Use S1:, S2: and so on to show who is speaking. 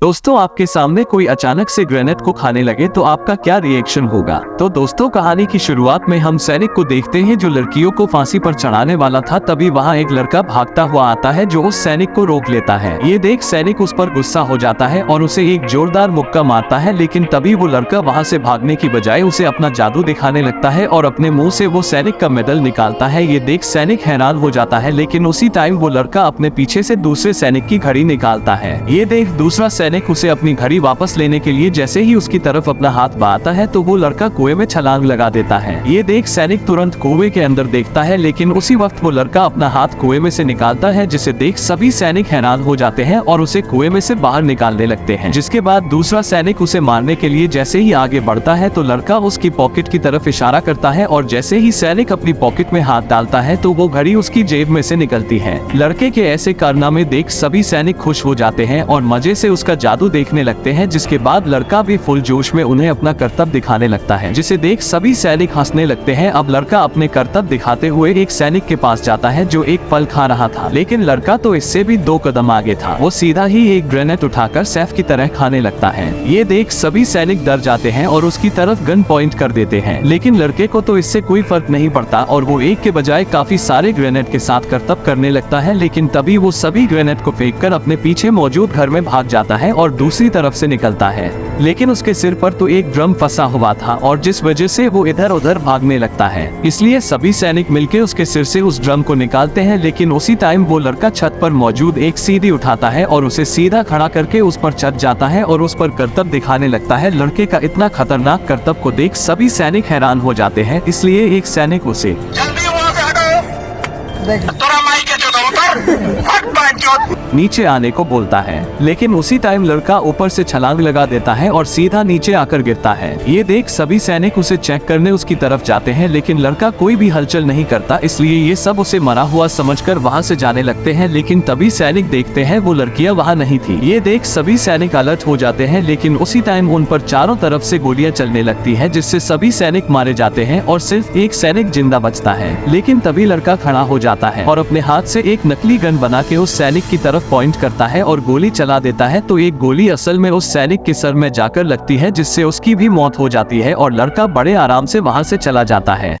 S1: दोस्तों, आपके सामने कोई अचानक से ग्रेनेड को खाने लगे तो आपका क्या रिएक्शन होगा। तो दोस्तों, कहानी की शुरुआत में हम सैनिक को देखते हैं जो लड़कियों को फांसी पर चढ़ाने वाला था। तभी वहाँ एक लड़का भागता हुआ आता है जो उस सैनिक को रोक लेता है। ये देख सैनिक उस पर गुस्सा हो जाता है और उसे एक जोरदार मुक्का मारता है, लेकिन तभी वो लड़का वहाँ से भागने की बजाय उसे अपना जादू दिखाने लगता है और अपने मुंह से वो सैनिक का मेडल निकालता है। ये देख सैनिक हैरान हो जाता है, लेकिन उसी टाइम वो लड़का अपने पीछे से दूसरे सैनिक की घड़ी निकालता है। ये देख दूसरा सैनिक उसे अपनी घड़ी वापस लेने के लिए जैसे ही उसकी तरफ अपना हाथ बढ़ाता है तो वो लड़का कुएं में छलांग लगा देता है। ये देख सैनिक तुरंत कुएं के अंदर देखता है, लेकिन उसी वक्त वो लड़का अपना हाथ कुएं में से निकालता है, जिसे देख सभी सैनिक हैरान हो जाते हैं और उसे कुएं में से बाहर निकालने लगते हैं। जिसके बाद दूसरा सैनिक उसे मारने के लिए जैसे ही आगे बढ़ता है तो लड़का उसकी पॉकेट की तरफ इशारा करता है और जैसे ही सैनिक अपनी पॉकेट में हाथ डालता है तो वो घड़ी उसकी जेब में से निकलती है। लड़के के ऐसे कारनामे देख सभी सैनिक खुश हो जाते हैं और मजे से उसका जादू देखने लगते हैं। जिसके बाद लड़का भी फुल जोश में उन्हें अपना करतब दिखाने लगता है, जिसे देख सभी सैनिक हंसने लगते हैं। अब लड़का अपने करतब दिखाते हुए एक सैनिक के पास जाता है जो एक फल खा रहा था, लेकिन लड़का तो इससे भी 2 कदम आगे था। वो सीधा ही एक ग्रेनेड उठाकर सैफ की तरह खाने लगता है। ये देख सभी सैनिक डर जाते हैं और उसकी तरफ गन पॉइंट कर देते हैं, लेकिन लड़के को तो इससे कोई फर्क नहीं पड़ता और वो एक के बजाय काफी सारे ग्रेनेड के साथ करतब करने लगता है। लेकिन तभी वो सभी ग्रेनेड को फेंककर अपने पीछे मौजूद घर में भाग जाता है और दूसरी तरफ से निकलता है, लेकिन उसके सिर पर तो एक ड्रम फंसा हुआ था और जिस वजह से वो इधर उधर भागने लगता है। इसलिए सभी सैनिक मिलकर उसके सिर से उस ड्रम को निकालते हैं, लेकिन उसी टाइम वो लड़का छत पर मौजूद एक सीढ़ी उठाता है और उसे सीधा खड़ा करके उस पर चढ़ जाता है और उस पर करतब दिखाने लगता है। लड़के का इतना खतरनाक करतब को देख सभी सैनिक हैरान हो जाते हैं, इसलिए एक सैनिक उसे नीचे आने को बोलता है, लेकिन उसी टाइम लड़का ऊपर से छलांग लगा देता है और सीधा नीचे आकर गिरता है। ये देख सभी सैनिक उसे चेक करने उसकी तरफ जाते हैं, लेकिन लड़का कोई भी हलचल नहीं करता, इसलिए ये सब उसे मरा हुआ समझकर वहाँ से जाने लगते हैं। लेकिन तभी सैनिक देखते हैं वो लड़कियाँ वहाँ नहीं थी। ये देख सभी सैनिक अलर्ट हो जाते हैं, लेकिन उसी टाइम उन पर चारों तरफ से गोलियां चलने लगती है, जिससे सभी सैनिक मारे जाते हैं और सिर्फ एक सैनिक जिंदा बचता है। लेकिन तभी लड़का खड़ा हो जाता है और अपने हाथ से एक नकली गन बना के उस सैनिक की तरफ पॉइंट करता है और गोली चला देता है। तो एक गोली असल में उस सैनिक के सर में जाकर लगती है, जिससे उसकी भी मौत हो जाती है और लड़का बड़े आराम से वहां से चला जाता है।